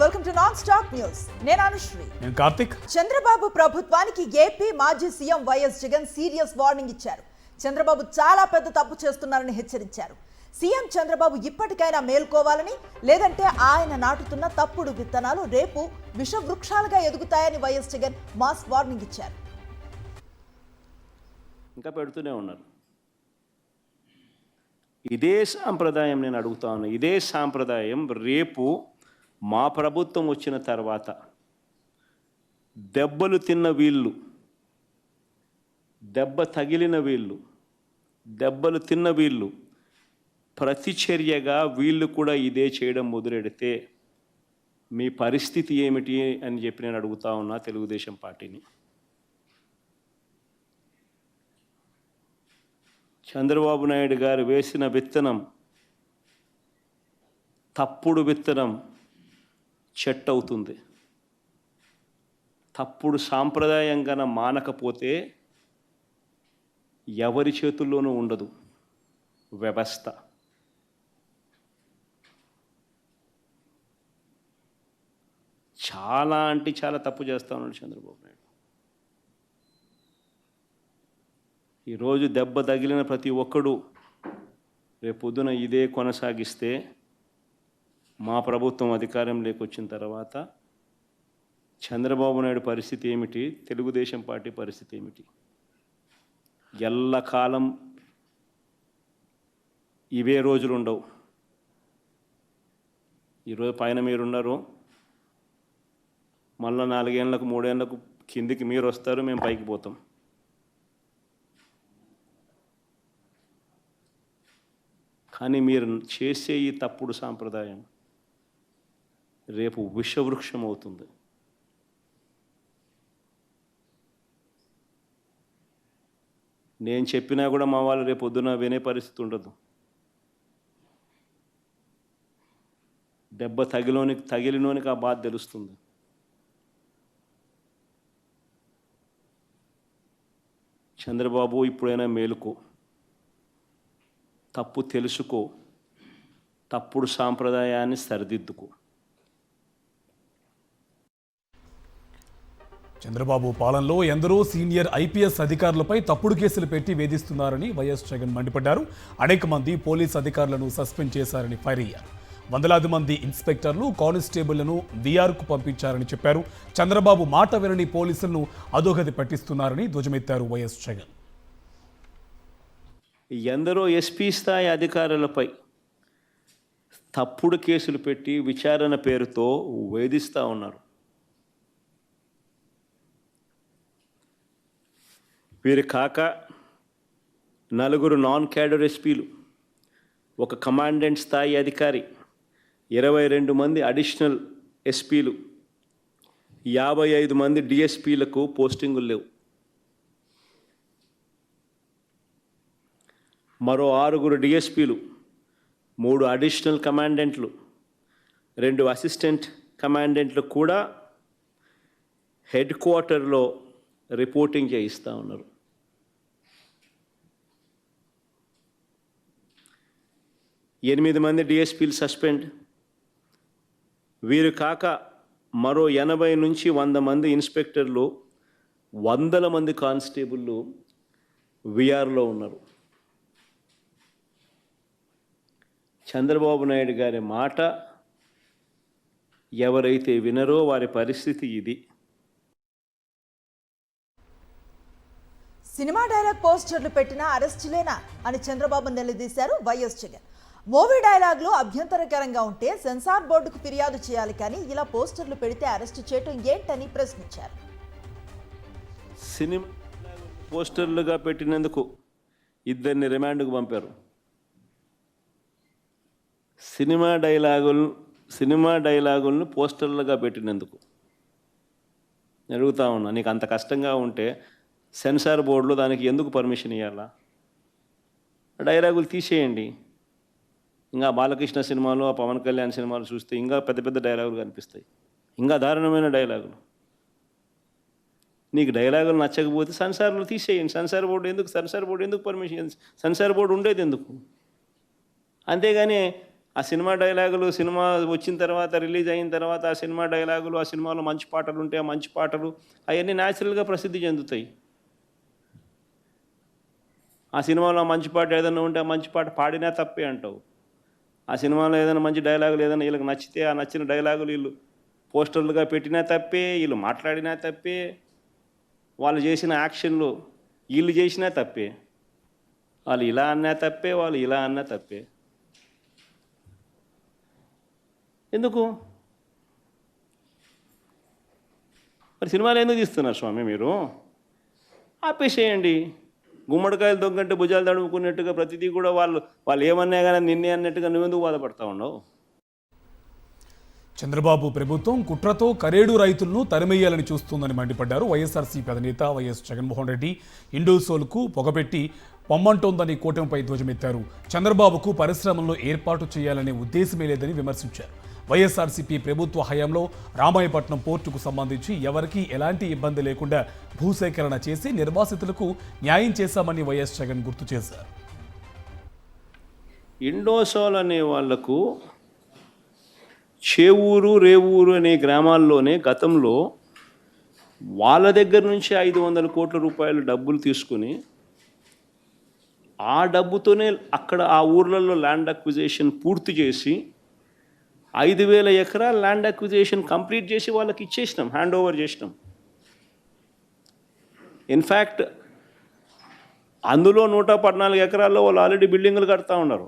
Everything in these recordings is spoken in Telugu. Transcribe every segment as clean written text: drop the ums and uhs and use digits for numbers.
Welcome to non stop news. నేను అనుశ్రీ. నేను కార్తిక్. చంద్రబాబు ప్రభుత్వానికి ఏపీ మాజీ CM YS Jagan serious warning ఇచ్చారు. చంద్రబాబు చాలా పెద్ద తప్పు చేస్తున్నారని హెచ్చరించారు. సీఎం చంద్రబాబు ఇప్పటికైనా మేల్కోవాలని, లేదంటే ఆయన నాటుతున్న తప్పుడు విత్తనాలు రేపు విషవృక్షాలుగా ఎదుగుతాయని వైఎస్ జగన్ మాస్ వార్నింగ్ ఇచ్చారు. ఇంకా పెడుతూనే ఉన్నారు. ఇదే సాంప్రదాయం నేను అడుగుతా ఉన్నా. ఇదే సాంప్రదాయం రేపు మా ప్రభుత్వం వచ్చిన తర్వాత దెబ్బలు తిన్న వీళ్ళు, దెబ్బ తగిలిన వీళ్ళు, దెబ్బలు తిన్న వీళ్ళు ప్రతిచర్యగా వీళ్ళు కూడా ఇదే చేయడం మొదలెడితే మీ పరిస్థితి ఏమిటి అని చెప్పి నేను అడుగుతా ఉన్నా తెలుగుదేశం పార్టీని. చంద్రబాబు నాయుడు గారు వేసిన విత్తనం, తప్పుడు విత్తనం చెట్టు అవుతుంది. తప్పుడు సాంప్రదాయంగా మానకపోతే ఎవరి చేతుల్లోనూ ఉండదు వ్యవస్థ. చాలా అంటే చాలా తప్పు చేస్తా ఉన్నాడు చంద్రబాబు నాయుడు. ఈరోజు దెబ్బ తగిలిన ప్రతి ఒక్కడు రేపొద్దున ఇదే కొనసాగిస్తే మా ప్రభుత్వం అధికారంలోకి వచ్చిన తర్వాత చంద్రబాబు నాయుడు పరిస్థితి ఏమిటి, తెలుగుదేశం పార్టీ పరిస్థితి ఏమిటి? ఎల్లకాలం ఇవే రోజులు ఉండవు. ఈరోజు పైన మీరున్నారు, మళ్ళీ 4 ఏళ్ళకు 3 ఏళ్ళకు కిందికి మీరు వస్తారు, మేము పైకి పోతాం. కానీ మీరు చేసే ఈ తప్పుడు సాంప్రదాయం రేపు విషవృక్షం అవుతుంది. నేను చెప్పినా కూడా మా వాళ్ళు రేపు పొద్దున వినే పరిస్థితి ఉండదు. దెబ్బ తగిలినోనికి ఆ బాధ తెలుస్తుంది. చంద్రబాబు ఇప్పుడైనా మేలుకో, తప్పు తెలుసుకో, తప్పుడు సాంప్రదాయాన్ని సరిదిద్దుకో. చంద్రబాబు పాలనలో ఎందరో సీనియర్ ఐపీఎస్ అధికారులపై తప్పుడు కేసులు పెట్టి వేధిస్తున్నారని వైఎస్ జగన్ మండిపడ్డారు. అనేక మంది పోలీస్ అధికారులను సస్పెండ్ చేశారని ఫైర్ అయ్యారు. వందలాది మంది ఇన్స్పెక్టర్లు, కానిస్టేబుళ్లను వీఆర్కు పంపించారని చెప్పారు. చంద్రబాబు మాట వినని పోలీసులను అధోగతి పట్టిస్తున్నారని ధ్వజమెత్తారు వైఎస్ జగన్. ఎందరో ఎస్పీ స్థాయి అధికారులపై తప్పుడు కేసులు పెట్టి విచారణ పేరుతో వేధిస్తూ ఉన్నారు. వీరు కాక 4 నాన్ క్యాడర్ ఎస్పీలు, 1 కమాండెంట్ స్థాయి అధికారి, 22 మంది అడిషనల్ ఎస్పీలు, 55 మంది డిఎస్పీలకు పోస్టింగులు లేవు. మరో 6 డిఎస్పీలు, 3 అడిషనల్ కమాండెంట్లు, 2 అసిస్టెంట్ కమాండెంట్లు కూడా హెడ్ క్వార్టర్లో రిపోర్టింగ్ చేయిస్తూ ఉన్నారు. 8 మంది డిఎస్పీలు సస్పెండ్. వీరు కాక మరో 80 నుంచి 100 మంది ఇన్స్పెక్టర్లు, 100 మంది కానిస్టేబుళ్ళు వీఆర్లో ఉన్నారు. చంద్రబాబు నాయుడు గారి మాట ఎవరైతే వినరో వారి పరిస్థితి ఇది. సినిమా డైలాగ్ పోస్టర్లు పెట్టినా అరెస్టులేనా అని చంద్రబాబు నిలదీశారు వైఎస్ జగన్. మూవీ డైలాగులు అభ్యంతరకరంగా ఉంటే సెన్సార్ బోర్డుకు ఫిర్యాదు చేయాలి, కానీ ఇలా పోస్టర్లు పెడితే అరెస్టు చేయటం ఏంటని ప్రశ్నించారు. సినిమా పోస్టర్లుగా పెట్టినందుకు 2 రిమాండ్కు పంపారు. సినిమా డైలాగులను పోస్టర్లుగా పెట్టినందుకు అడుగుతా ఉన్నా. నీకు అంత కష్టంగా ఉంటే సెన్సార్ బోర్డులో దానికి ఎందుకు పర్మిషన్ ఇవ్వాలా? డైలాగులు తీసేయండి. ఇంకా బాలకృష్ణ సినిమాలు, ఆ పవన్ కళ్యాణ్ సినిమాలు చూస్తే ఇంకా పెద్ద పెద్ద డైలాగులు కనిపిస్తాయి, ఇంకా దారుణమైన డైలాగులు. నీకు డైలాగులు నచ్చకపోతే సెన్సార్లు తీసేయండి. సెన్సార్ బోర్డు ఎందుకు పర్మిషన్? సెన్సార్ బోర్డు ఉండేది ఎందుకు? అంతేగాని ఆ సినిమా డైలాగులు సినిమా వచ్చిన తర్వాత రిలీజ్ అయిన తర్వాత ఆ సినిమా డైలాగులు ఆ సినిమాలో మంచి పాటలు ఉంటే ఆ మంచి పాటలు అవన్నీ న్యాచురల్గా ప్రసిద్ధి చెందుతాయి. ఆ సినిమాలో మంచి పాట ఏదైనా ఉంటే ఆ మంచి పాట పాడినా తప్పే అంటావు. ఆ సినిమాలో ఏదైనా మంచి డైలాగులు ఏదైనా వీళ్ళకి నచ్చితే ఆ నచ్చిన డైలాగులు వీళ్ళు పోస్టర్లుగా పెట్టినా తప్పే, వీళ్ళు మాట్లాడినా తప్పే, వాళ్ళు చేసిన యాక్షన్లు వీళ్ళు చేసినా తప్పే, వాళ్ళు ఇలా అన్నా తప్పే, వాళ్ళు ఇలా అన్నా తప్పే. ఎందుకు మరి సినిమాలు ఎందుకు తీస్తున్నారు స్వామి మీరు? ఆపేసేయండి. గుమ్మడికాయలు దొంగంటే భుజాలు తడుముకున్నట్టుగా ప్రతిదీ కూడా వాళ్ళు ఏమన్నా కానీ నిన్నే అన్నట్టుగా నువ్వెందుకు బాధపడతా ఉండవు? చంద్రబాబు ప్రభుత్వం కుట్రతో కరేడు రైతులను తరిమేయాలని చూస్తుందని మండిపడ్డారు. వైఎస్ఆర్సీపీ అధినేత వైఎస్ జగన్మోహన్ రెడ్డి ఇండోసోల్కు పొగబెట్టి పొమ్మంటోందని కూటమిపై ధ్వజమెత్తారు. చంద్రబాబుకు పరిశ్రమలను ఏర్పాటు చేయాలనే ఉద్దేశమే లేదని విమర్శించారు. వైఎస్ఆర్సీపీ ప్రభుత్వ హయాంలో రామాయపట్నం పోర్టుకు సంబంధించి ఎవరికీ ఎలాంటి ఇబ్బంది లేకుండా భూసేకరణ చేసి నిర్వాసితులకు న్యాయం చేశామని వైఎస్ జగన్ గుర్తు చేశారు. ఇండోసోల్ అనే వాళ్లకు చేవూరు రేవూరు అనే గ్రామాల్లోనే గతంలో వాళ్ళ దగ్గర నుంచి 500 కోట్ల రూపాయలు డబ్బులు తీసుకుని ఆ డబ్బుతోనే అక్కడ ఆ ఊర్లలో ల్యాండ్ అక్విజిషన్ పూర్తి చేసి 5,000 ఎకరాల ల్యాండ్ అక్విజిషన్ కంప్లీట్ చేసి వాళ్ళకి ఇచ్చేసినాం, హ్యాండ్ ఓవర్ చేసినాం. ఇన్ఫ్యాక్ట్ అందులో 114 ఎకరాల్లో వాళ్ళు ఆల్రెడీ బిల్డింగులు కడతా ఉన్నారు.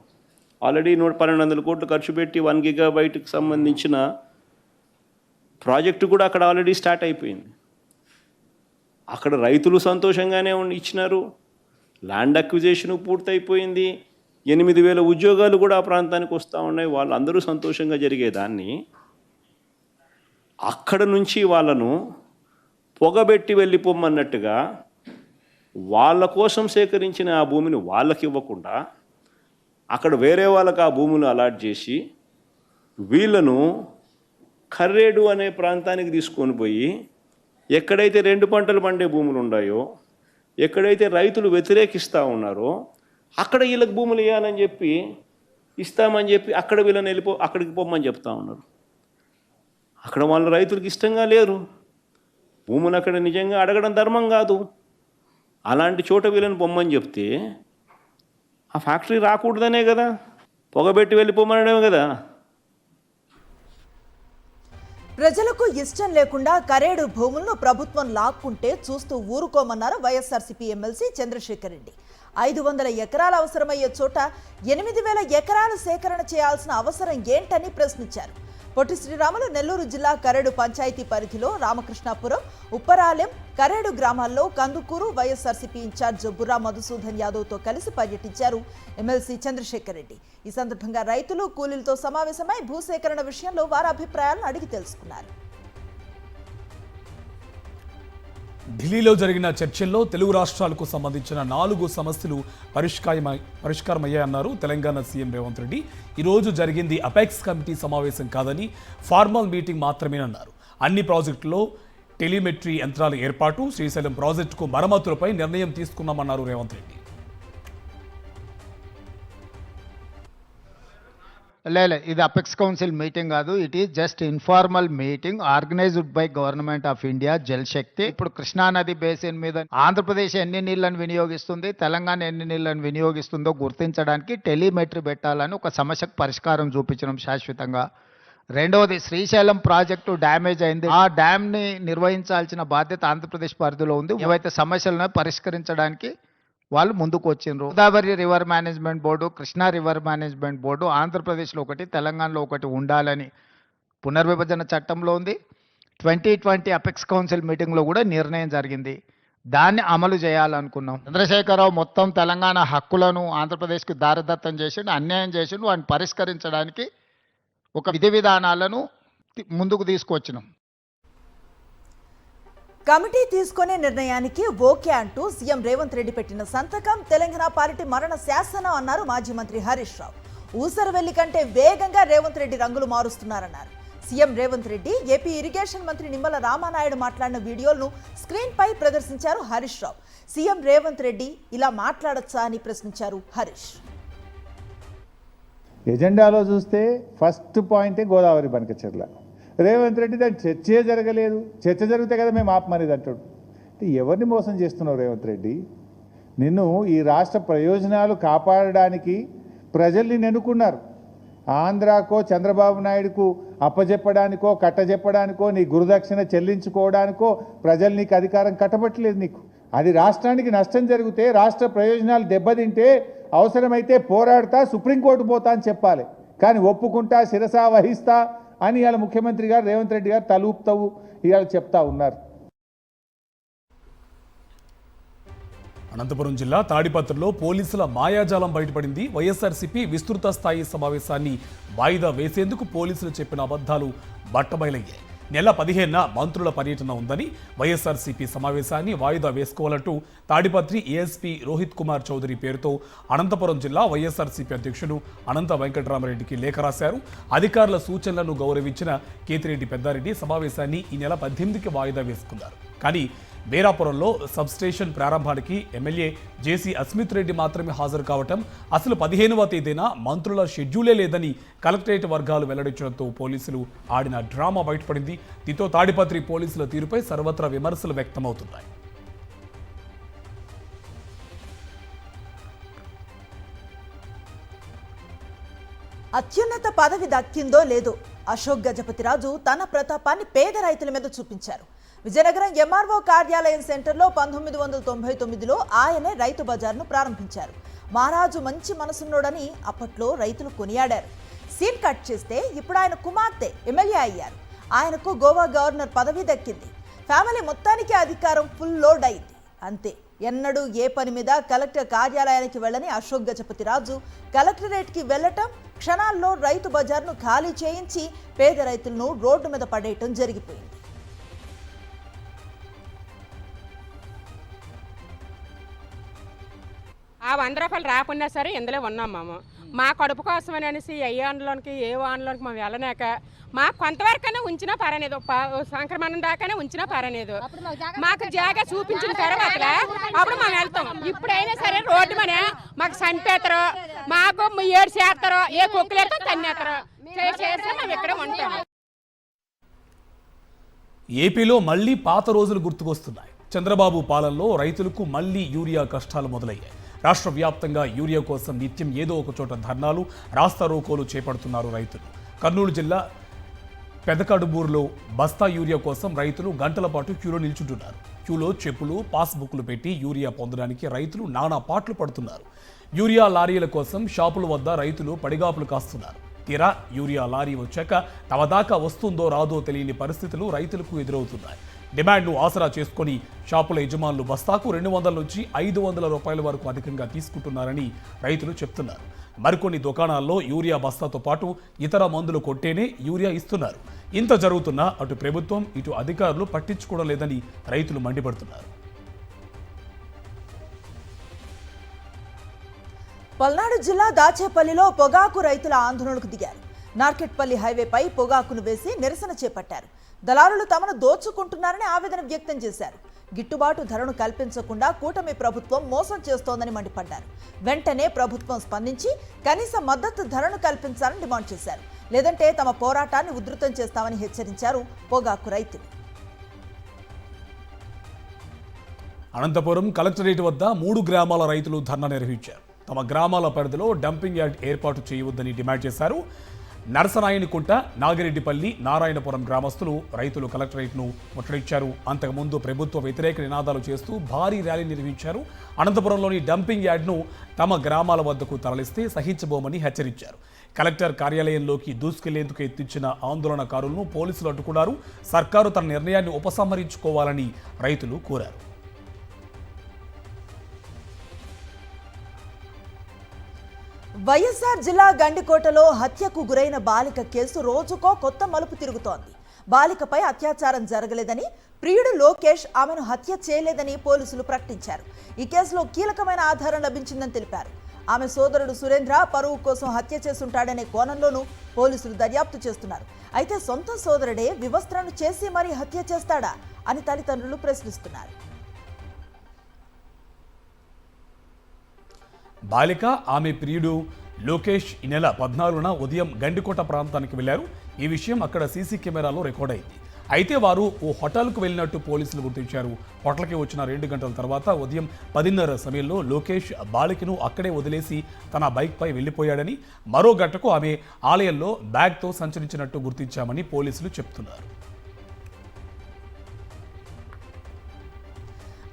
ఆల్రెడీ 1,200 కోట్లు ఖర్చు పెట్టి 1 గిగాబైట్కి సంబంధించిన ప్రాజెక్టు కూడా అక్కడ ఆల్రెడీ స్టార్ట్ అయిపోయింది. అక్కడ రైతులు సంతోషంగానే ఇచ్చినారు, ల్యాండ్ అక్విజిషన్ పూర్తయిపోయింది, 8,000 ఉద్యోగాలు కూడా ఆ ప్రాంతానికి వస్తూ ఉన్నాయి. వాళ్ళందరూ సంతోషంగా జరిగేదాన్ని అక్కడ నుంచి వాళ్ళను పొగబెట్టి వెళ్ళిపోమన్నట్టుగా వాళ్ళ కోసం సేకరించిన ఆ భూమిని వాళ్ళకి ఇవ్వకుండా అక్కడ వేరే వాళ్ళకి ఆ భూములు అలాట్ చేసి వీళ్ళను కర్రేడు అనే ప్రాంతానికి తీసుకొని పోయి ఎక్కడైతే 2 పంటలు పండే భూములు ఉన్నాయో, ఎక్కడైతే రైతులు వ్యతిరేకిస్తూ ఉన్నారో అక్కడ వీళ్ళకి భూములు ఇవ్వాలని చెప్పి ఇస్తామని చెప్పి అక్కడ వీళ్ళని అక్కడికి పోమని చెప్తా ఉన్నారు. అక్కడ వాళ్ళ రైతులకు ఇష్టంగా లేరు, భూములు అక్కడ నిజంగా అడగడం ధర్మం కాదు. అలాంటి చోట వీళ్ళని పొమ్మని చెప్తే ఆ ఫ్యాక్టరీ రాకూడదనే కదా, పొగబెట్టి వెళ్ళిపోమనడమే కదా. ప్రజలకు ఇష్టం లేకుండా కరేడు భూములను ప్రభుత్వం లాక్కుంటే చూస్తూ ఊరుకోమన్నారు వైఎస్ఆర్సీపీ ఎమ్మెల్సీ చంద్రశేఖర్ రెడ్డి. 500 ఎకరాలు అవసరమయ్యే చోట 8,000 ఎకరాలు సేకరణ చేయాల్సిన అవసరం ఏంటని ప్రశ్నించారు. పొట్టి శ్రీరాములు నెల్లూరు జిల్లా కరేడు పంచాయతీ పరిధిలో రామకృష్ణాపురం, ఉప్పరాలెం, కరేడు గ్రామాల్లో కందుకూరు వైఎస్ఆర్సీపీ ఇన్ఛార్జ్ బుర్రా మధుసూదన్ యాదవ్తో కలిసి పర్యటించారు ఎమ్మెల్సీ చంద్రశేఖర్ రెడ్డి. ఈ సందర్భంగా రైతులు, కూలీలతో సమావేశమై భూసేకరణ విషయంలో వారి అభిప్రాయాలను అడిగి తెలుసుకున్నారు. ఢిల్లీలో జరిగిన చర్చల్లో తెలుగు రాష్ట్రాలకు సంబంధించిన 4 సమస్యలు పరిష్కారమయ్యాయన్నారు తెలంగాణ సీఎం రేవంత్ రెడ్డి. ఈరోజు జరిగింది అపెక్స్ కమిటీ సమావేశం కాదని ఫార్మల్ మీటింగ్ మాత్రమేనన్నారు. అన్ని ప్రాజెక్టుల్లో టెలిమెట్రీ యంత్రాల ఏర్పాటు, శ్రీశైలం ప్రాజెక్టుకు మరమ్మతులపై నిర్ణయం తీసుకున్నామన్నారు రేవంత్ రెడ్డి. లేదు, ఇది అపెక్స్ కౌన్సిల్ మీటింగ్ కాదు. It is just informal meeting organised by government of India, Jal Shakti. ఇప్పుడు కృష్ణానది బేసిన్ మీద ఆంధ్రప్రదేశ్ ఎన్ని నీళ్లను వినియోగిస్తుంది, తెలంగాణ ఎన్ని నీళ్లను వినియోగిస్తుందో గుర్తించడానికి టెలిమెట్రీ పెట్టాలని ఒక సమస్యకు పరిష్కారం చూపించడం శాశ్వతంగా. రెండవది, శ్రీశైలం ప్రాజెక్టు డ్యామేజ్ అయింది, ఆ డ్యామ్ని నిర్వహించాల్సిన బాధ్యత ఆంధ్రప్రదేశ్ పరిధిలో ఉంది. ఏవైతే సమస్యలను పరిష్కరించడానికి వాళ్ళు ముందుకు వచ్చిండ్రు. Godavari river management board, Krishna river management board ఆంధ్రప్రదేశ్లో ఒకటి, తెలంగాణలో ఒకటి ఉండాలని పునర్విభజన చట్టంలో ఉంది. 2020 అపెక్స్ కౌన్సిల్ మీటింగ్లో కూడా నిర్ణయం జరిగింది. దాన్ని అమలు చేయాలనుకున్నాం. చంద్రశేఖరరావు మొత్తం తెలంగాణ హక్కులను ఆంధ్రప్రదేశ్కి దారదత్తం చేసిండు, అన్యాయం చేసిండు. వాటిని పరిష్కరించడానికి ఒక విధి విధానాలను ముందుకు తీసుకొచ్చినాం. కమిటీ తీసుకునే నిర్ణయానికి ఓకే అంటూ సీఎం రేవంత్ రెడ్డి పెట్టిన సంతకం తెలంగాణ పార్టీ మరణ శాసనం అన్నారు మాజీ మంత్రి హరీష్ రావు. ఊసరవెల్లి కంటే వేగంగా రేవంత్ రెడ్డి రంగులు మారుస్తున్నారన్నారు. CM Revanth Reddy, AP irrigation మంత్రి నిమ్మల రామానాయుడు మాట్లాడిన వీడియోలను స్క్రీన్ పై ప్రదర్శించారు హరీష్ రావు. సీఎం రేవంత్ రెడ్డి ఇలా మాట్లాడొచ్చా అని ప్రశ్నించారు హరీష్. ఎజెండాలో చూస్తే ఫస్ట్ పాయింటే గోదావరి బనకచెర్ల. రేవంత్ రెడ్డి దాని చర్చే జరగలేదు. చర్చ జరిగితే కదా మేము ఆపమనేది అంటాడు. అంటే ఎవరిని మోసం చేస్తున్నావు రేవంత్ రెడ్డి? నిన్ను ఈ రాష్ట్ర ప్రయోజనాలు కాపాడడానికి ప్రజల్ని ఎన్నుకున్నారు. ఆంధ్రాకో చంద్రబాబు నాయుడుకు అప్పజెప్పడానికో కట్టజెప్పడానికో నీ గురుదక్షిణ చెల్లించుకోవడానికో ప్రజలు నీకు అధికారం కట్టబట్టలేదు. నీకు అది రాష్ట్రానికి నష్టం జరిగితే, రాష్ట్ర ప్రయోజనాలు దెబ్బతింటే అవసరమైతే పోరాడతా, సుప్రీంకోర్టు పోతా అని చెప్పాలి. కానీ ఒప్పుకుంటా, శిరసా వహిస్తా అని ఇవాళ ముఖ్యమంత్రి గారు రేవంత్ రెడ్డి గారు తలూపుతావు ఇవాళ చెప్తా ఉన్నారు. అనంతపురం జిల్లా తాడిపత్రిలో పోలీసుల మాయాజాలం బయటపడింది. వైఎస్ఆర్సీపీ విస్తృత స్థాయి సమావేశాన్ని వాయిదా వేసేందుకు పోలీసులు చెప్పిన అబద్ధాలు బట్టబయలయ్యాయి. నెల 15న మంత్రుల పర్యటన ఉందని, వైఎస్ఆర్సీపీ సమావేశాన్ని వాయిదా వేసుకోవాలంటూ తాడిపత్రి ఏఎస్పీ రోహిత్ కుమార్ చౌదరి పేరుతో అనంతపురం జిల్లా వైఎస్ఆర్సీపీ అధ్యక్షుడు అనంత వెంకటరామరెడ్డికి లేఖ రాశారు. అధికారుల సూచనలను గౌరవించిన కేతిరెడ్డి పెద్దారెడ్డి సమావేశాన్ని ఈ నెల 18కి వాయిదా వేసుకున్నారు. కానీ బేరాపురంలో సబ్స్టేషన్ ప్రారంభానికి ఎమ్మెల్యే జేసీ అస్మిత్ రెడ్డి మాత్రమే హాజరు కావటం, అసలు 15వ తేదీన మంత్రుల షెడ్యూలే లేదని కలెక్టరేట్ వర్గాలు వెల్లడించడంతో పోలీసులు ఆడిన డ్రామా బయటపడింది. దీంతో తాడిపత్రి పోలీసుల తీరుపై సర్వత్రా విమర్శలు వ్యక్తమవుతున్నాయి. అత్యున్నత పదవి దక్కిందో లేదో అశోక్ గజపతిరాజు తన ప్రతాపాన్ని పేద రైతుల మీద చూపించారు. విజయనగరం ఎంఆర్ఓ కార్యాలయం సెంటర్లో 1999లో ఆయనే రైతు బజార్ను ప్రారంభించారు. మహారాజు మంచి మనసున్నోడని అప్పట్లో రైతులు కొనియాడారు. సీన్ కట్ చేస్తే ఇప్పుడు ఆయన కుమార్తె ఎమ్మెల్యే అయ్యారు. ఆయనకు గోవా గవర్నర్ పదవి దక్కింది. ఫ్యామిలీ మొత్తానికి అధికారం ఫుల్ లోడ్ అయింది. అంతే, ఎన్నడూ ఏ పని మీద కలెక్టర్ కార్యాలయానికి వెళ్ళని అశోక్ గజపతిరాజు కలెక్టరేట్కి వెళ్లటం, క్షణాల్లో రైతు బజార్ను ఖాళీ చేయించి పేద రైతులను రోడ్డు మీద పడేయటం జరిగిపోయింది. ఆ 100 రూపాయలు రాకున్నా సరే ఇందులో ఉన్నాం మా కడుపు కోసమని అనేసి ఏ వానలోనికి మేము వెళ్ళనాక మాకు కొంతవరకైనా ఉంచినా పర్వాలేదు, సంక్రమణం దాకానే ఉంచినా పర్వాలేదు. మాకు జాగా చూపించిన తర్వాత అప్పుడు మేము వెళ్తాం. ఇప్పుడైనా సరే రోడ్డు మన మాకు చంపేస్తారు, మాకు ఏడు చేస్తారు, ఏ కుక్కలేస్తాం తన్నేస్తారు, చేస్తే మేము ఇక్కడ ఉంటాం. ఏపీలో మళ్లీ పాత రోజులు గుర్తుకొస్తున్నాయి. చంద్రబాబు పాలనలో రైతులకు మళ్లీ యూరియా కష్టాలు మొదలయ్యాయి. రాష్ట్ర వ్యాప్తంగా యూరియా కోసం నిత్యం ఏదో ఒక చోట ధర్నాలు, రాస్తారోకోలు చేపడుతున్నారు రైతులు. కర్నూలు జిల్లా పెదకడుబూరులో బస్తా యూరియా కోసం రైతులు గంటల పాటు క్యూలో నిల్చుంటున్నారు. క్యూలో చెప్పులు, పాస్బుక్లు పెట్టి యూరియా పొందడానికి రైతులు నానా పాట్లు పడుతున్నారు. యూరియా లారీల కోసం షాపుల వద్ద రైతులు పడిగాపులు కాస్తున్నారు. తీరా యూరియా లారీ వచ్చాక తమ దాకా వస్తుందో రాదో తెలియని పరిస్థితులు రైతులకు ఎదురవుతున్నాయి. డిమాండ్ను ఆసరా చేసుకుని షాపుల యజమానులు బస్తాకు 200 నుంచి 500 రూపాయల వరకు అధికంగా తీసుకుంటున్నారని రైతులు చెప్తున్నారు. మరికొన్ని దుకాణాల్లో యూరియా బస్తాతో పాటు ఇతర మందులు కొట్టేనే యూరియా ఇస్తున్నారు. ఇంత జరుగుతున్నా అటు ప్రభుత్వం ఇటు అధికారులు పట్టించుకోవడం లేదని రైతులు మండిపడుతున్నారు. పల్నాడు జిల్లా దాచేపల్లిలో పొగాకు రైతుల ఆందోళనకు దిగారు. నార్కెట్పల్లి హైవేపై పొగాకును వేసి నిరసన చేపట్టారు. దళారులు తమను దోచుకుంటున్నారని ఆవేదన వ్యక్తం చేశారు. గిట్టుబాటు ధరను కల్పించకుండా కూటమి ప్రభుత్వం మోసం చేస్తోందని మండిపడ్డారు. వెంటనే ప్రభుత్వం స్పందించి కనీస మద్దతు ధరను కల్పించాలని డిమాండ్ చేశారు. లేదంటే తమ పోరాటాన్ని ఉధృతం చేస్తామని హెచ్చరించారు పొగాకు రైతులు. అనంతపురం కలెక్టరేట్ వద్ద 3 గ్రామాల రైతులు ధర్నా నిర్వహించారు. తమ గ్రామాల పరిధిలో డంపింగ్ యార్డ్ ఏర్పాటు చేయవద్దని డిమాండ్ చేశారు. నరసనాయనికుంట, నాగిరెడ్డిపల్లి, నారాయణపురం గ్రామస్తులు రైతులు కలెక్టరేట్ను ముట్టడించారు. అంతకుముందు ప్రభుత్వ వ్యతిరేక నినాదాలు చేస్తూ భారీ ర్యాలీ నిర్వహించారు. అనంతపురంలోని డంపింగ్ యార్డ్ను తమ గ్రామాల వద్దకు తరలిస్తే సహించబోమని హెచ్చరించారు. కలెక్టర్ కార్యాలయంలోకి దూసుకెళ్లేందుకు ఎత్తించిన ఆందోళనకారులను పోలీసులు అడ్డుకున్నారు. సర్కారు తన నిర్ణయాన్ని ఉపసంహరించుకోవాలని రైతులు కోరారు. వైఎస్ఆర్ జిల్లా గండికోటలో హత్యకు గురైన బాలిక కేసు రోజుకో కొత్త మలుపు తిరుగుతోంది. బాలికపై అత్యాచారం జరగలేదని, ప్రియుడు లోకేష్ ఆమెను హత్య చేయలేదని పోలీసులు ప్రకటించారు. ఈ కేసులో కీలకమైన ఆధారం లభించిందని తెలిపారు. ఆమె సోదరుడు సురేంద్ర పరువు కోసం హత్య చేసుంటాడనే కోణంలోనూ పోలీసులు దర్యాప్తు చేస్తున్నారు. అయితే సొంత సోదరుడే వివస్త్రను చేసి మరీ హత్య చేస్తాడా అని తల్లిదండ్రులు ప్రశ్నిస్తున్నారు. బాలిక, ఆమె ప్రియుడు లోకేష్ ఈ నెల 14న ఉదయం గండికోట ప్రాంతానికి వెళ్లారు. ఈ విషయం అక్కడ సీసీ కెమెరాలో రికార్డ్ అయింది. అయితే వారు ఓ హోటల్కు వెళ్ళినట్టు పోలీసులు గుర్తించారు. హోటల్కి వచ్చిన 2 గంటల తర్వాత ఉదయం 10:30 సమయంలో లోకేష్ బాలికను అక్కడే వదిలేసి తన బైక్పై వెళ్లిపోయాడని, మరో గంటకు ఆమె ఆలయంలో బ్యాగ్తో సంచరించినట్టు గుర్తించామని పోలీసులు చెప్తున్నారు.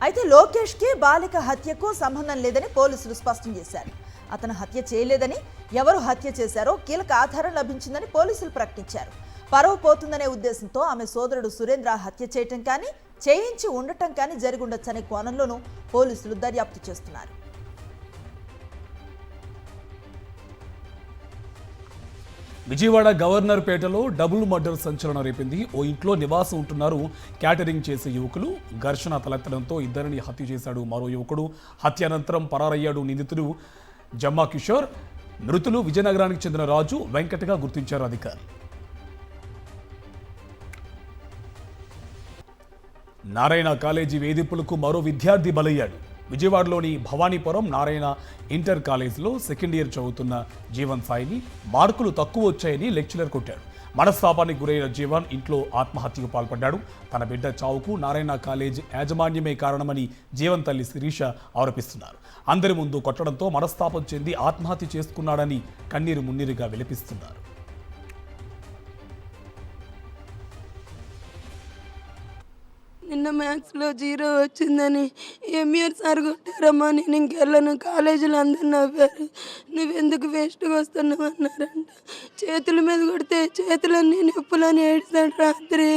అయితే లోకేష్కి బాలిక హత్యకు సంబంధం లేదని పోలీసులు స్పష్టం చేశారు. అతను హత్య చేయలేదని, ఎవరు హత్య చేశారో కీలక ఆధారం లభించిందని పోలీసులు ప్రకటించారు. పరువు పోతుందనే ఉద్దేశంతో ఆమె సోదరుడు సురేంద్ర హత్య చేయటం కానీ, చేయించి ఉండటం కానీ జరిగుండొచ్చనే కోణంలోనూ పోలీసులు దర్యాప్తు చేస్తున్నారు. విజయవాడ గవర్నర్ పేటలో డబుల్ మర్డర్ సంచలనం రేపింది. ఓ ఇంట్లో నివాసం ఉంటున్నారు క్యాటరింగ్ చేసే యువకులు. ఘర్షణ తలెత్తడంతో ఇద్దరిని హత్య చేశాడు మరో యువకుడు. హత్య అనంతరం పరారయ్యాడు నిందితుడు జమ్మా కిషోర్. మృతులు విజయనగరానికి చెందిన రాజు, వెంకటగా గుర్తించారు అధికారులు. నారాయణ కాలేజీ వేధింపులకు మరో విద్యార్థి బలయ్యాడు. విజయవాడలోని భవానీపురం నారాయణ ఇంటర్ కాలేజీలో సెకండ్ ఇయర్ చదువుతున్న జీవన్ సాయిని మార్కులు తక్కువ వచ్చాయని లెక్చరర్ కొట్టాడు. మనస్తాపానికి గురైన జీవన్ ఇంట్లో ఆత్మహత్యకు పాల్పడ్డాడు. తన బిడ్డ చావుకు నారాయణ కాలేజ్ యాజమాన్యమే కారణమని జీవన్ తల్లి శిరీష ఆరోపిస్తున్నారు. అందరి ముందు కొట్టడంతో మనస్తాపం చెంది ఆత్మహత్య చేసుకున్నాడని కన్నీరు మున్నీరుగా విలపిస్తున్నారు. నిన్న మ్యాథ్స్లో 0 వచ్చిందని ఎంఈఆర్ సార్ కొట్టారమ్మా. నేను ఇంకెళ్ళను, కాలేజీలో అందరు నవ్వారు. నువ్వెందుకు వేస్ట్గా వస్తున్నావు అన్నారంట. చేతుల మీద కొడితే చేతులన్నీ నొప్పులని ఏడ్చాడు రాత్రి.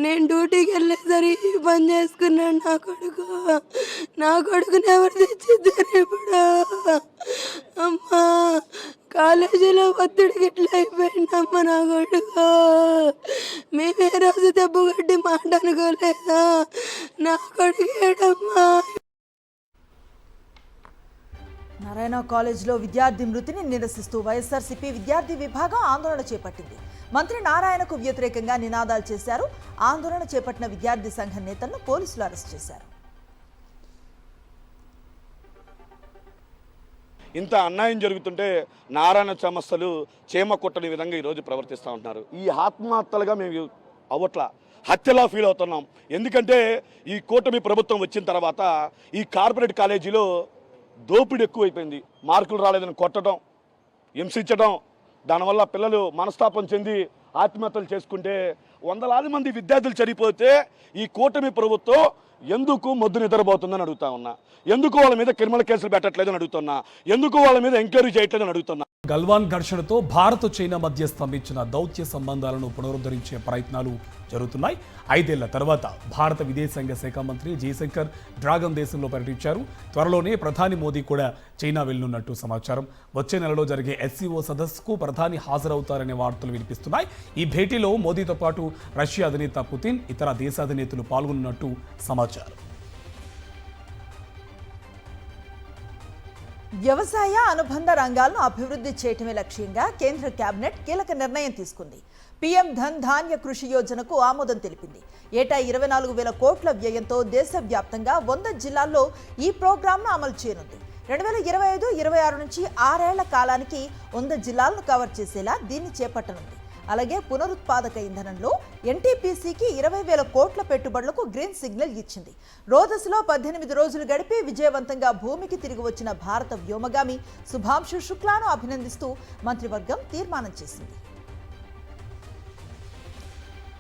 నేను డ్యూటీకి వెళ్ళేసరికి పని చేసుకున్నాడు నా కొడుకుని ఎవరు తెచ్చిద్దారు ఇప్పుడు? అమ్మా కాలేజీలో ఒత్తిడికి ఇట్లా అయిపోయిందమ్మా నా కొడుకు. మేమే రోజు దెబ్బ కొట్టి మాట అనుకోలేదా? నా కొడుకు ఏడమ్మా. నారాయణ కాలేజీలో విద్యార్థి మృతిని నిరసిస్తూ వైఎస్ఆర్సీపీ విద్యార్థి విభాగం ఆందోళన చేపట్టింది. మంత్రి నారాయణకు వ్యతిరేకంగా నినాదాలు చేశారు. ఆందోళన చేపట్టిన విద్యార్థి సంఘం నేతలను పోలీసులు అరెస్ట్ చేశారు. ఇంత అన్యాయం జరుగుతుంటే నారాయణ సంస్థలు చేమ కొట్టని విధంగా ఈరోజు ప్రవర్తిస్తూ ఉంటున్నారు. ఈ ఆత్మహత్యలుగా మేము అవ్వట్ల హత్యలా ఫీల్ అవుతున్నాం. ఎందుకంటే ఈ కూటమి ప్రభుత్వం వచ్చిన తర్వాత ఈ కార్పొరేట్ కాలేజీలో దోపిడీ ఎక్కువైపోయింది. మార్కులు రాలేదని కొట్టడం, హింసించడం, దానివల్ల పిల్లలు మనస్తాపం చెంది ఆత్మహత్యలు చేసుకుంటే వందలాది మంది విద్యార్థులు చనిపోతే ఈ కూటమి ప్రభుత్వం ఎందుకు మొద్దు నిద్రపోతుందని అడుగుతా ఉన్నా. ఎందుకు వాళ్ళ మీద క్రిమినల్ కేసులు పెట్టట్లేదని అడుగుతున్నా. ఎందుకు వాళ్ళ మీద ఎంక్వైరీ చేయట్లేదని అడుగుతున్నా. గల్వాన్ ఘర్షణతో భారత్ చైనా మధ్య స్తంభించిన దౌత్య సంబంధాలను పునరుద్ధరించే ప్రయత్నాలు జరుగుతున్నాయి. 5 ఏళ్ల తర్వాత భారత విదేశాంగ శాఖ మంత్రి జయశంకర్ డ్రాగన్ దేశంలో పర్యటించారు. త్వరలోనే ప్రధాని మోదీ కూడా చైనా వెళ్లనున్నట్టు సమాచారం. వచ్చే నెలలో జరిగే SCO సదస్సుకు ప్రధాని హాజరవుతారనే వార్తలు వినిపిస్తున్నాయి. ఈ భేటీలో మోదీతో పాటు రష్యా అధినేత పుతిన్, ఇతర దేశాధినేతలు పాల్గొన్నట్టు సమాచారం. వ్యవసాయ అనుబంధ రంగాలను అభివృద్ధి చేయటమే లక్ష్యంగా కేంద్ర కేబినెట్ కీలక నిర్ణయం తీసుకుంది. పీఎం ధన్ ధాన్య కృషి యోజనకు ఆమోదం తెలిపింది. ఏటా 24,000 కోట్ల వ్యయంతో దేశవ్యాప్తంగా 100 జిల్లాల్లో ఈ ప్రోగ్రాంను అమలు చేయనుంది. 2025-26 నుంచి 6 ఏళ్ల కాలానికి 100 జిల్లాలను కవర్ చేసేలా దీన్ని చేపట్టనుంది. అలాగే పునరుత్పాదక ఇంధనంలో ఎన్టీపీసీకి 20,000 కోట్ల పెట్టుబడులకు గ్రీన్ సిగ్నల్ ఇచ్చింది. రోదస్లో 18 రోజులు గడిపి విజయవంతంగా భూమికి తిరిగి వచ్చిన భారత వ్యోమగామి శుభాంశు శుక్లాను అభినందిస్తూ మంత్రివర్గం తీర్మానం చేసింది.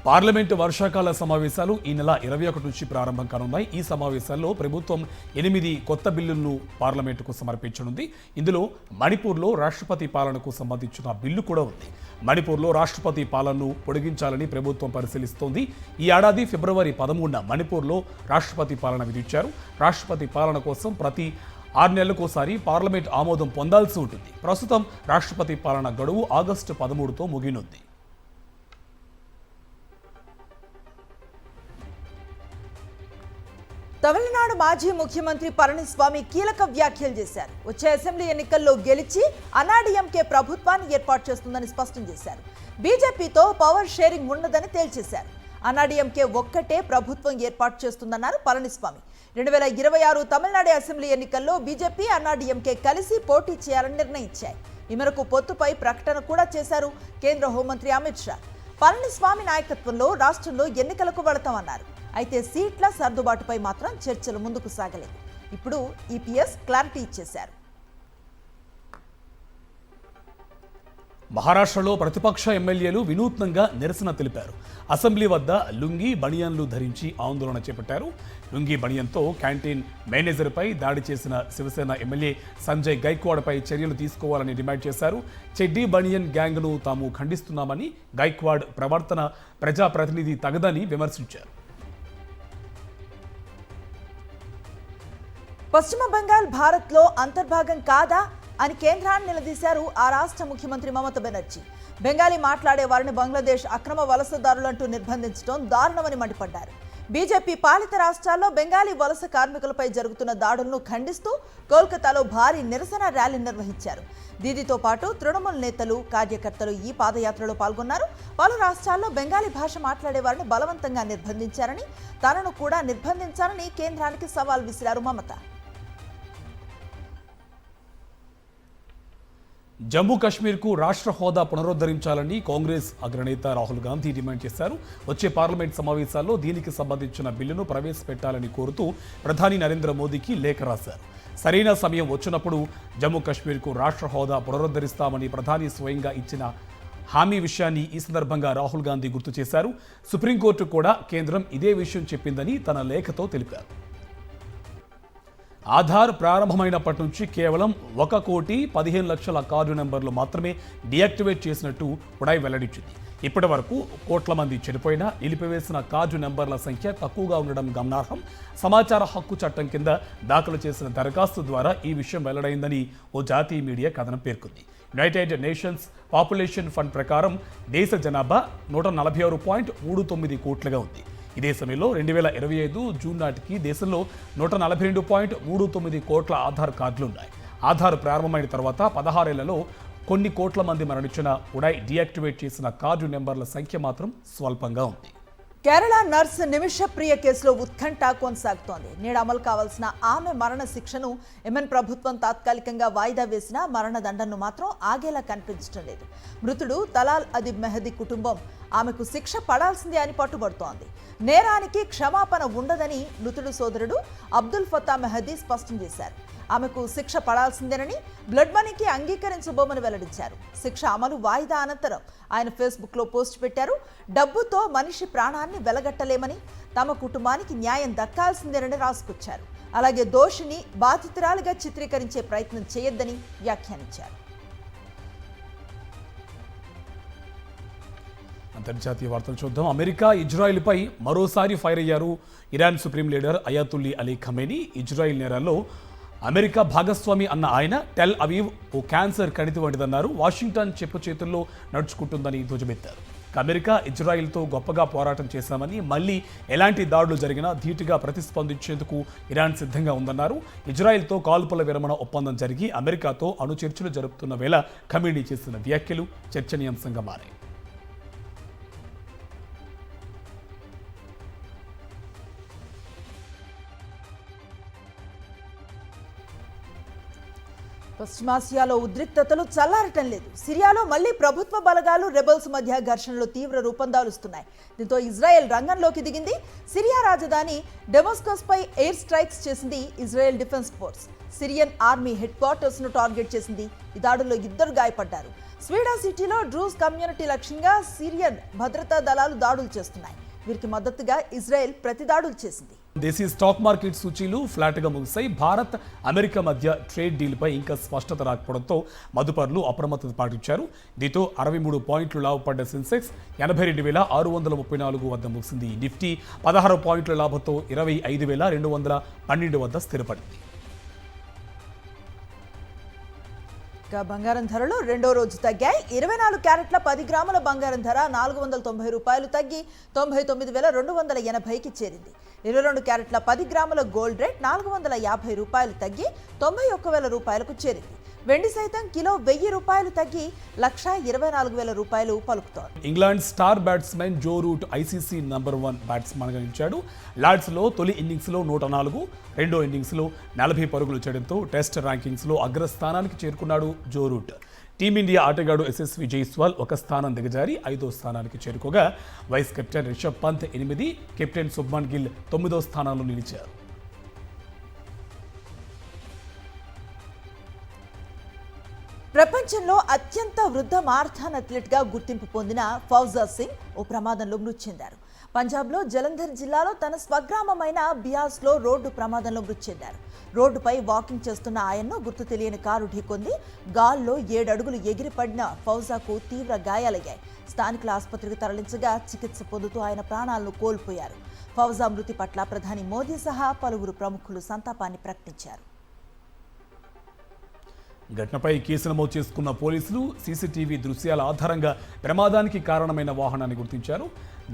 పార్లమెంటు వర్షాకాల సమావేశాలు ఈ నెల 21 నుంచి ప్రారంభం కానున్నాయి. ఈ సమావేశాల్లో ప్రభుత్వం 8 కొత్త బిల్లులను పార్లమెంటుకు సమర్పించనుంది. ఇందులో మణిపూర్లో రాష్ట్రపతి పాలనకు సంబంధించిన బిల్లు కూడా ఉంది. మణిపూర్లో రాష్ట్రపతి పాలనను పొడిగించాలని ప్రభుత్వం పరిశీలిస్తోంది. ఈ ఏడాది ఫిబ్రవరి 13న మణిపూర్లో రాష్ట్రపతి పాలన విధించారు. రాష్ట్రపతి పాలన కోసం ప్రతి 6 నెలలకోసారి పార్లమెంట్ ఆమోదం పొందాల్సి ఉంటుంది. ప్రస్తుతం రాష్ట్రపతి పాలన గడువు ఆగస్టు 13తో ముగినుంది. తమిళనాడు మాజీ ముఖ్యమంత్రి పళనిస్వామి కీలక వ్యాఖ్యలు చేశారు. వచ్చే అసెంబ్లీ ఎన్నికల్లో గెలిచి అన్నాడీఎంకే ప్రభుత్వాన్ని ఏర్పాటు చేస్తుందని స్పష్టం చేశారు. బీజేపీతో పవర్ షేరింగ్ ఉండదని తేల్చేశారు. అన్నాడీఎంకే ఒక్కటే ప్రభుత్వం ఏర్పాటు చేస్తుందన్నారు పళనిస్వామి. 2026 తమిళనాడు అసెంబ్లీ ఎన్నికల్లో బీజేపీ అన్నాడీఎంకే కలిసి పోటీ చేయాలని నిర్ణయించాయి. ఈ మేరకు పొత్తుపై ప్రకటన కూడా చేశారు కేంద్ర హోంమంత్రి అమిత్ షా. పళనిస్వామి నాయకత్వంలో రాష్ట్రంలో ఎన్నికలకు వెళతామన్నారు. అయితే సీట్ల సర్దుబాటుపై మాత్రం చర్చలు ముందుకు సాగలేదు. ఇప్పుడు ఈపీఎస్ క్లారిటీ ఇచ్చేశారు. మహారాష్ట్రలో ప్రతిపక్ష ఎమ్మెల్యేలు వినూత్నంగా నిరసన తెలిపారు. అసెంబ్లీ వద్ద లుంగీ బనియన్లు ధరించి ఆందోళన చేపట్టారు. లుంగీ బనియన్తో క్యాంటీన్ మేనేజర్పై దాడి చేసిన శివసేన ఎమ్మెల్యే సంజయ్ గైక్వాడ్పై చర్యలు తీసుకోవాలని డిమాండ్ చేశారు. చెడ్డీ బనియన్ గ్యాంగ్ను తాము ఖండిస్తున్నామని, గైక్వాడ్ ప్రవర్తన ప్రజాప్రతినిధి తగదని విమర్శించారు. పశ్చిమ బెంగాల్ భారత్లో అంతర్భాగం కాదా అని కేంద్రాన్ని నిలదీశారు ఆ రాష్ట్ర ముఖ్యమంత్రి మమతా బెనర్జీ. బెంగాలీ మాట్లాడే వారిని బంగ్లాదేశ్ అక్రమ వలసదారులంటూ నిర్బంధించడం దారుణమని మండిపడ్డారు. బీజేపీ పాలిత రాష్ట్రాల్లో బెంగాలీ వలస కార్మికులపై జరుగుతున్న దాడులను ఖండిస్తూ కోల్కతాలో భారీ నిరసన ర్యాలీ నిర్వహించారు. దీదీతో పాటు తృణమూల్ నేతలు, కార్యకర్తలు ఈ పాదయాత్రలో పాల్గొన్నారు. పలు రాష్ట్రాల్లో బెంగాలీ భాష మాట్లాడే వారిని బలవంతంగా నిర్బంధించారని, తనను కూడా నిర్బంధించారని కేంద్రానికి సవాల్ విసిరారు మమతా. జమ్మూ కాశ్మీర్కు రాష్ట్ర హోదా పునరుద్ధరించాలని కాంగ్రెస్ అగ్రనేత రాహుల్ గాంధీ డిమాండ్ చేశారు. వచ్చే పార్లమెంట్ సమావేశాల్లో దీనికి సంబంధించిన బిల్లును ప్రవేశపెట్టాలని కోరుతూ ప్రధాని నరేంద్ర మోదీకి లేఖ రాశారు. సరైన సమయం వచ్చినప్పుడు జమ్మూ కాశ్మీర్కు రాష్ట్ర హోదా పునరుద్ధరిస్తామని ప్రధాని స్వయంగా ఇచ్చిన హామీ విషయాన్ని ఈ సందర్భంగా రాహుల్ గాంధీ గుర్తు చేశారు. సుప్రీంకోర్టు కూడా కేంద్రం ఇదే విషయం చెప్పిందని తన లేఖతో తెలిపారు. ఆధార్ ప్రారంభమైనప్పటి నుంచి కేవలం 1,15,00,000 కార్డు నెంబర్లు మాత్రమే డీయాక్టివేట్ చేసినట్టు ఉడాయ్ వెల్లడించింది. ఇప్పటి వరకు కోట్ల మంది చనిపోయినా నిలిపివేసిన కార్డు నెంబర్ల సంఖ్య తక్కువగా ఉండడం గమనార్హం. సమాచార హక్కు చట్టం కింద దాఖలు చేసిన దరఖాస్తు ద్వారా ఈ విషయం వెల్లడైందని ఓ జాతీయ మీడియా కథనం పేర్కొంది. యునైటెడ్ నేషన్స్ పాపులేషన్ ఫండ్ ప్రకారం దేశ జనాభా 146.39 కోట్లుగా ఉంది. ఇదే సమయంలో 2025 జూన్ నాటికి దేశంలో 142.39 కోట్ల ఆధార్ కార్డులున్నాయి. ఆధార్ ప్రారంభమైన తర్వాత 16 ఏళ్లలో కొన్ని కోట్ల మంది మరణించిన ఉడాయ్ డీయాక్టివేట్ చేసిన కార్డు నెంబర్ల సంఖ్య మాత్రం స్వల్పంగా ఉంది. కేరళ నర్స్ నిమిషప్రియ కేసులో ఉత్కంఠ కొనసాగుతోంది. నేడు అమలు కావాల్సిన ఆమె మరణ శిక్షను యెమెన్ ప్రభుత్వం తాత్కాలికంగా వాయిదా వేసిన మరణదండను మాత్రం ఆగేలా కనిపించడం లేదు. మృతుడు తలాల్ అదిబ్ మెహదీ కుటుంబం ఆమెకు శిక్ష పడాల్సిందే అని పట్టుబడుతోంది. నేరానికి క్షమాపణ ఉండదని మృతుడు సోదరుడు అబ్దుల్ ఫతా మెహదీ స్పష్టం చేశారు. ఆమెకు శిక్ష పడాల్సిందేనని, బ్లడ్ మనీకి అంగీకరించబోమని వెల్లడించారు. శిక్ష అమలు వాయిదా అనంతరం ఆయన ఫేస్బుక్లో పోస్ట్ పెట్టారు. డబ్బుతో మనిషి ప్రాణాన్ని వెలగట్టలేమని, తమ కుటుంబానికి న్యాయం దక్కాల్సిందేనని రాసుకొచ్చారు. అలాగే దోషిని బాధితురాలిగా చిత్రీకరించే ప్రయత్నం చేయొద్దని వ్యాఖ్యానించారు. అంతర్జాతీయ వార్తలు చూద్దాం. అమెరికా ఇజ్రాయిల్పై మరోసారి ఫైర్ అయ్యారు Iran supreme leader Ayatollah Ali Khamenei. Israel నేరాల్లో అమెరికా భాగస్వామి అన్న ఆయన టెల్ అవీవ్ ఓ క్యాన్సర్ కణితి వంటిదన్నారు. వాషింగ్టన్ చెప్పు చేతుల్లో నడుచుకుంటుందని ధ్వజమెత్తారు. అమెరికా ఇజ్రాయిల్తో గొప్పగా పోరాటం చేశామని, మళ్ళీ ఎలాంటి దాడులు జరిగినా ధీటుగా ప్రతిస్పందించేందుకు ఇరాన్ సిద్ధంగా ఉందన్నారు. ఇజ్రాయిల్తో కాల్పుల విరమణ ఒప్పందం జరిగి అమెరికాతో అణు చర్చలు జరుపుతున్న వేళ ఖమేనీ చేసిన వ్యాఖ్యలు చర్చనీయాంశంగా మారాయి. పశ్చిమాసియాలో ఉద్రిక్తతలు చల్లారటం లేదు. సిరియాలో మళ్లీ ప్రభుత్వ బలగాలు రెబల్స్ మధ్య ఘర్షణలు తీవ్ర రూపం దాలుస్తున్నాయి. దీంతో ఇజ్రాయెల్ రంగంలోకి దిగింది. సిరియా రాజధాని డెమస్కస్ పై ఎయిర్ స్ట్రైక్స్ చేసింది Israel defence force. Syrian army head quarters ను టార్గెట్ చేసింది. ఈ దాడుల్లో 2 గాయపడ్డారు. స్వీడా సిటీలో డ్రూజ్ కమ్యూనిటీ లక్ష్యంగా సిరియన్ భద్రతా దళాలు దాడులు చేస్తున్నాయి. వీరికి మద్దతుగా ఇజ్రాయెల్ ప్రతిదాడులు చేసింది. దేశీయ స్టాక్ మార్కెట్ సూచీలు ఫ్లాట్గా ముగిశాయి. భారత్ అమెరికా మధ్య ట్రేడ్ డీల్పై ఇంకా స్పష్టత రాకపోవడంతో మదుపరులు అప్రమత్తత పాటించారు. దీంతో 63 పాయింట్లు లాభపడ్డ సెన్సెక్స్ 82,634 వద్ద ముగిసింది. నిఫ్టీ 16 పాయింట్ల లాభంతో 25,212 వద్ద స్థిరపడింది. బంగారం ధరలు రెండో రోజు తగ్గాయి. 24 క్యారెట్ల 10 గ్రాముల బంగారం ధర ₹490 తగ్గి 99,280కి చేరింది. 22 క్యారెట్ల 10 గ్రాముల గోల్డ్ రేట్ ₹450 తగ్గి 91,000కు చేరింది. వెండి సైతం కిలో ₹1,000 తగ్గి ₹124,000 పలుకుతోంది. England star batsmen Joe Root ICC #1 బ్యాట్స్మెన్గా నిలిచాడు. లార్డ్స్లో తొలి ఇన్నింగ్స్లో 104, రెండో ఇన్నింగ్స్లో 40 పరుగులు చేయడంతో టెస్ట్ ర్యాంకింగ్స్లో అగ్రస్థానానికి చేరుకున్నాడు జో రూట్. టీమిండియా ఆటగాడు యశస్వి జైస్వాల్ ఒక స్థానం దిగజారి 5వ స్థానానికి చేరుకోగా vice captain Rishabh Pant 8, captain Shubman Gill 9వ స్థానంలో నిలిచారు. ప్రపంచంలో అత్యంత వృద్ధ మారథాన్ అథ్లెట్గా గుర్తింపు పొందిన ఫౌజా సింగ్ ఓ ప్రమాదంలో మృతి చెందారు. పంజాబ్లో జలంధర్ జిల్లాలో తన స్వగ్రామమైన బియాస్లో రోడ్డు ప్రమాదంలో మృతి చెందారు. రోడ్డుపై వాకింగ్ చేస్తున్న ఆయన్ను గుర్తు తెలియని కారు ఢీకొంది. గాల్లో 7 అడుగులు ఎగిరిపడిన ఫౌజాకు తీవ్ర గాయాలయ్యాయి. స్థానికుల ఆసుపత్రికి తరలించగా చికిత్స పొందుతూ ఆయన ప్రాణాలను కోల్పోయారు. ఫౌజా మృతి పట్ల ప్రధాని మోదీ సహా పలువురు ప్రముఖులు సంతాపాన్ని ప్రకటించారు. ఘటనపై కేసు నమోదు చేసుకున్న పోలీసులు సీసీటీవీ దృశ్యాల ఆధారంగా ప్రమాదానికి కారణమైన వాహనాన్ని గుర్తించారు.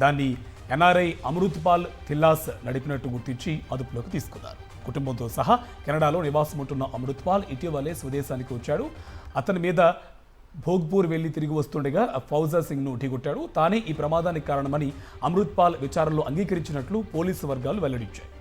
దాన్ని ఎన్ఆర్ఐ అమృత్పాల్ థిల్లాస్ నడిపినట్టు గుర్తించి అదుపులోకి తీసుకున్నారు. కుటుంబంతో సహా కెనడాలో నివాసం ఉంటున్న అమృత్పాల్ ఇటీవలే స్వదేశానికి వచ్చాడు. అతని మీద భోగ్పూర్ వెళ్లి తిరిగి వస్తుండగా ఫౌజా సింగ్ను ఢీకొట్టాడు. తానే ఈ ప్రమాదానికి కారణమని అమృత్పాల్ విచారణలో అంగీకరించినట్లు పోలీసు వర్గాలు వెల్లడించాయి.